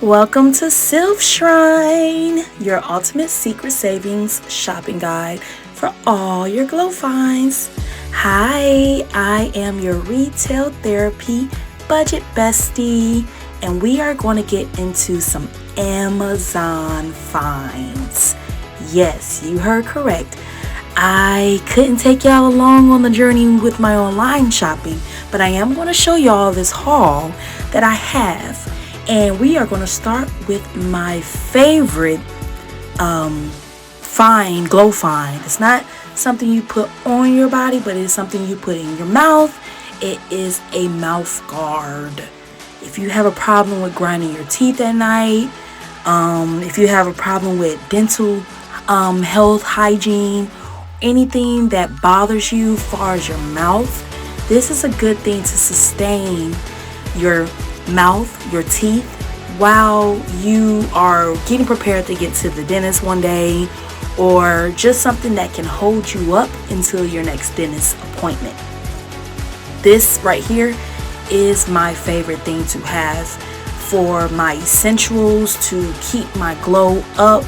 Welcome to Sylph Shrine, your ultimate secret savings shopping guide for all your glow finds. Hi, I am your retail therapy budget bestie, and we are going to get into some Amazon finds. Yes, you heard correct. I couldn't take y'all along on the journey with my online shopping, but I am going to show y'all this haul that I have. And we are going to start with my favorite glow find. It's not something you put on your body, but it's something you put in your mouth. It is a mouth guard. If you have a problem with grinding your teeth at night, if you have a problem with dental health, hygiene, anything that bothers you as far as your mouth, this is a good thing to sustain your mouth, your teeth, while you are getting prepared to get to the dentist one day, or just something that can hold you up until your next dentist appointment. This right here is my favorite thing to have for my essentials to keep my glow up.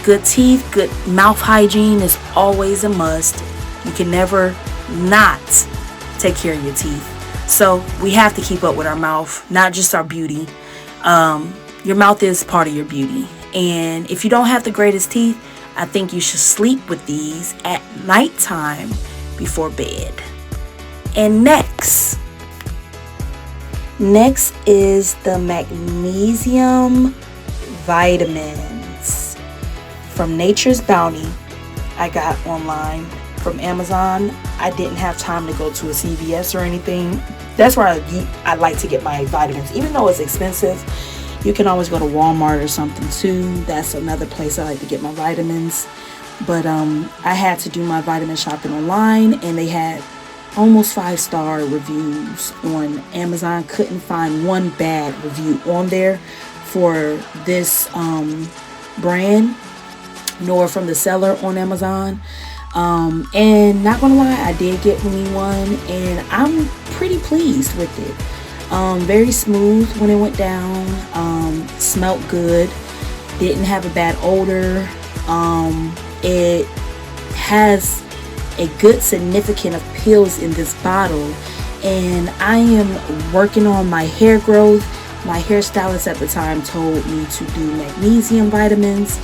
Good teeth, good mouth hygiene is always a must. You can never not take care of your teeth. So we have to keep up with our mouth, not just our beauty. Your mouth is part of your beauty. And if you don't have the greatest teeth, I think you should sleep with these at nighttime before bed. And next is the magnesium vitamins from Nature's Bounty. I got online from Amazon. I didn't have time to go to a CVS or anything. That's where I like to get my vitamins. Even though it's expensive, you can always go to Walmart or something too. That's another place I like to get my vitamins. But I had to do my vitamin shopping online, and they had almost 5-star reviews on Amazon. Couldn't find one bad review on there for this brand, nor from the seller on Amazon. And not gonna lie, I did get me one, and I'm pretty pleased with it. Very smooth when it went down. Smelled good. Didn't have a bad odor. It has a good significant of pills in this bottle, and I am working on my hair growth. My hairstylist at the time told me to do magnesium vitamins.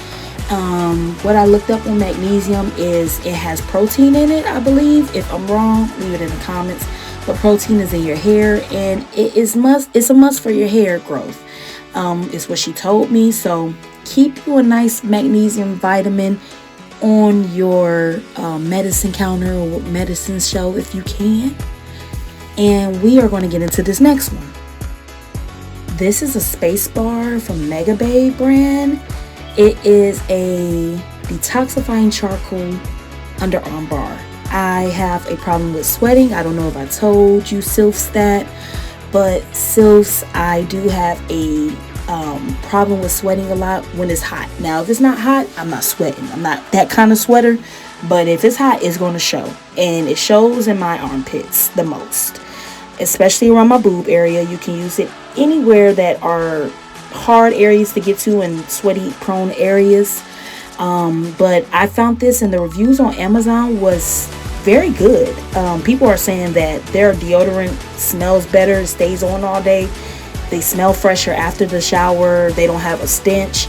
What I looked up on magnesium is it has protein in it, I believe. If I'm wrong, leave it in the comments. But protein is in your hair, and it's a must for your hair growth. Is what she told me. So keep you a nice magnesium vitamin on your medicine counter or medicine shelf if you can. And we are going to get into this next one. This is a space bar from Mega Bay brand. It is a detoxifying charcoal underarm bar. I have a problem with sweating. I don't know if I told you Sylphs that, but Sylphs, I do have a problem with sweating a lot when it's hot. Now, if it's not hot, I'm not sweating. I'm not that kind of sweater, but if it's hot, it's going to show. And it shows in my armpits the most, especially around my boob area. You can use it anywhere that are hard areas to get to and sweaty prone areas. But I found this, and the reviews on Amazon was very good. People are saying that their deodorant smells better, it stays on all day. They smell fresher after the shower. They don't have a stench.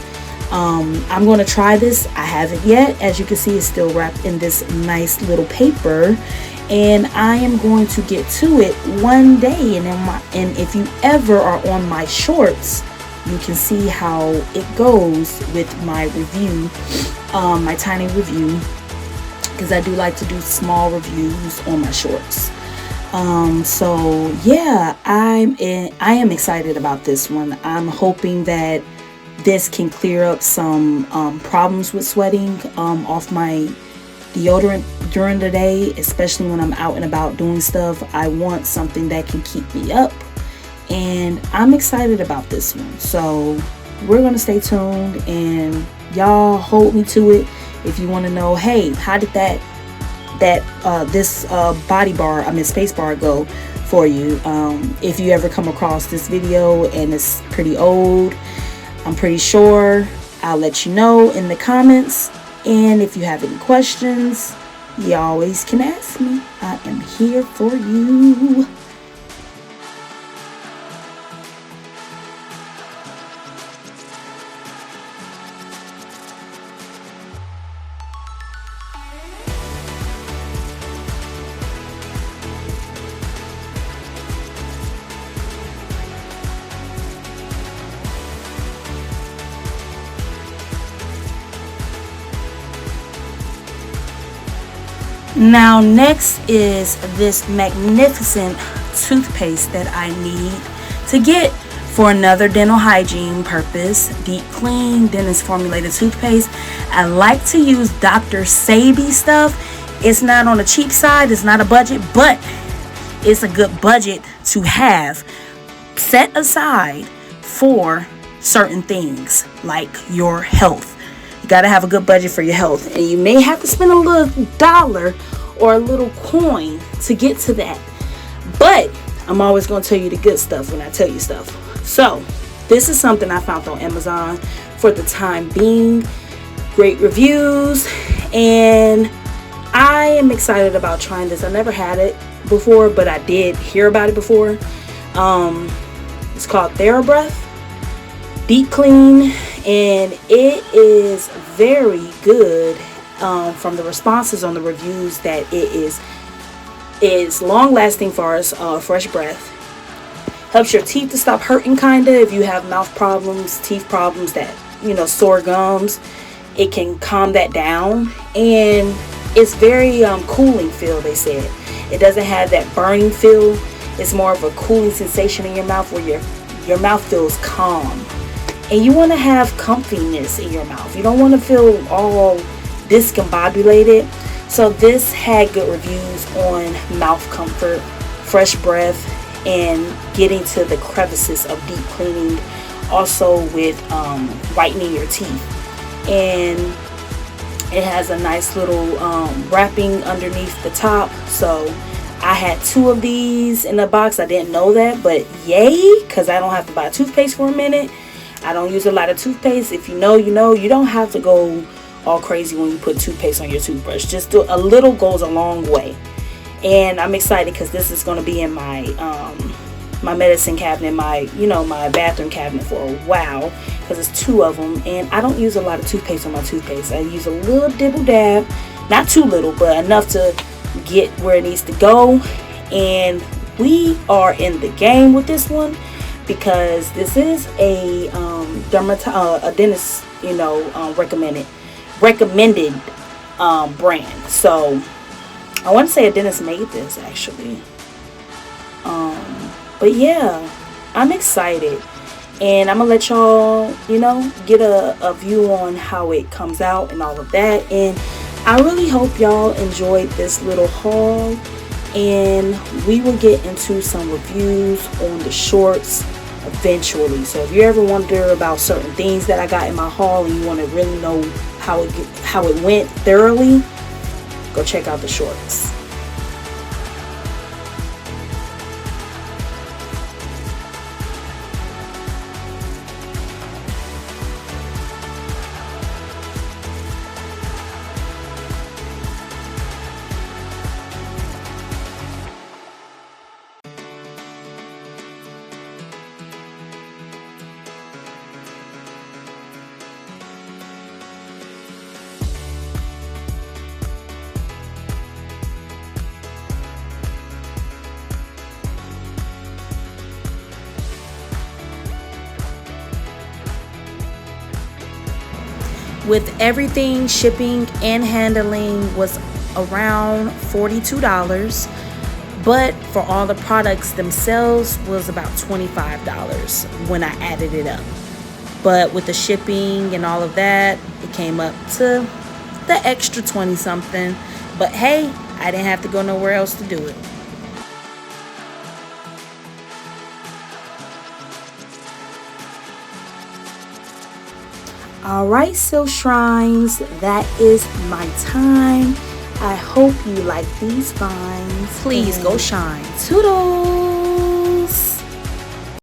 I'm going to try this. I haven't yet. As you can see, it's still wrapped in this nice little paper, and I am going to get to it one day. And if you ever are on my shorts, you can see how it goes with my review, my tiny review, because I do like to do small reviews on my shorts. So yeah, I am excited about this one. I'm hoping that this can clear up some problems with sweating off my deodorant during the day, especially when I'm out and about doing stuff. I want something that can keep me up, and I'm excited about this one. So we're gonna stay tuned, and y'all hold me to it if you want to know, hey, how did this space bar go for you? If you ever come across this video and it's pretty old, I'm pretty sure I'll let you know in the comments. And if you have any questions, you always can ask me. I am here for you. Now next is this magnificent toothpaste that I need to get for another dental hygiene purpose. Deep clean dentist formulated toothpaste. I like to use Dr. Sabi stuff. It's not on the cheap side, it's not a budget, but it's a good budget to have set aside for certain things like your health. You got to have a good budget for your health, and you may have to spend a little dollar or a little coin to get to that, but I'm always going to tell you the good stuff when I tell you stuff. So this is something I found on Amazon for the time being. Great reviews, and I am excited about trying this. I never had it before, but I did hear about it before. It's called TheraBreath Deep Clean, and it is very good. From the responses on the reviews, that it is long lasting for us, fresh breath, helps your teeth to stop hurting, kinda if you have mouth problems, teeth problems, that sore gums. It can calm that down, and it's very cooling feel. They said it doesn't have that burning feel. It's more of a cooling sensation in your mouth, where your mouth feels calm. And you want to have comfiness in your mouth. You don't want to feel all discombobulated. So this had good reviews on mouth comfort, fresh breath, and getting to the crevices of deep cleaning. Also with whitening your teeth. And it has a nice little wrapping underneath the top. So I had 2 of these in the box. I didn't know that, but yay, because I don't have to buy toothpaste for a minute. I don't use a lot of toothpaste. If you know, you know. You don't have to go all crazy when you put toothpaste on your toothbrush. Just do a little, goes a long way. And I'm excited because this is going to be in my my medicine cabinet, my bathroom cabinet for a while, because it's 2 of them. And I don't use a lot of toothpaste on my toothpaste. I use a little dibble dab, not too little, but enough to get where it needs to go. And we are in the game with this one, because this is a dentist, recommended brand. So I want to say a dentist made this actually. But yeah, I'm excited, and I'm gonna let y'all get a view on how it comes out and all of that. And I really hope y'all enjoyed this little haul, and we will get into some reviews on the shorts eventually. So if you ever wonder about certain things that I got in my haul and you want to really know how it went thoroughly, go check out the shorts. With everything, shipping and handling was around $42, but for all the products themselves was about $25 when I added it up. But with the shipping and all of that, it came up to the extra 20 something. But hey, I didn't have to go nowhere else to do it. Alright, so shrines, that is my time. I hope you like these finds. Please go shine. Toodles!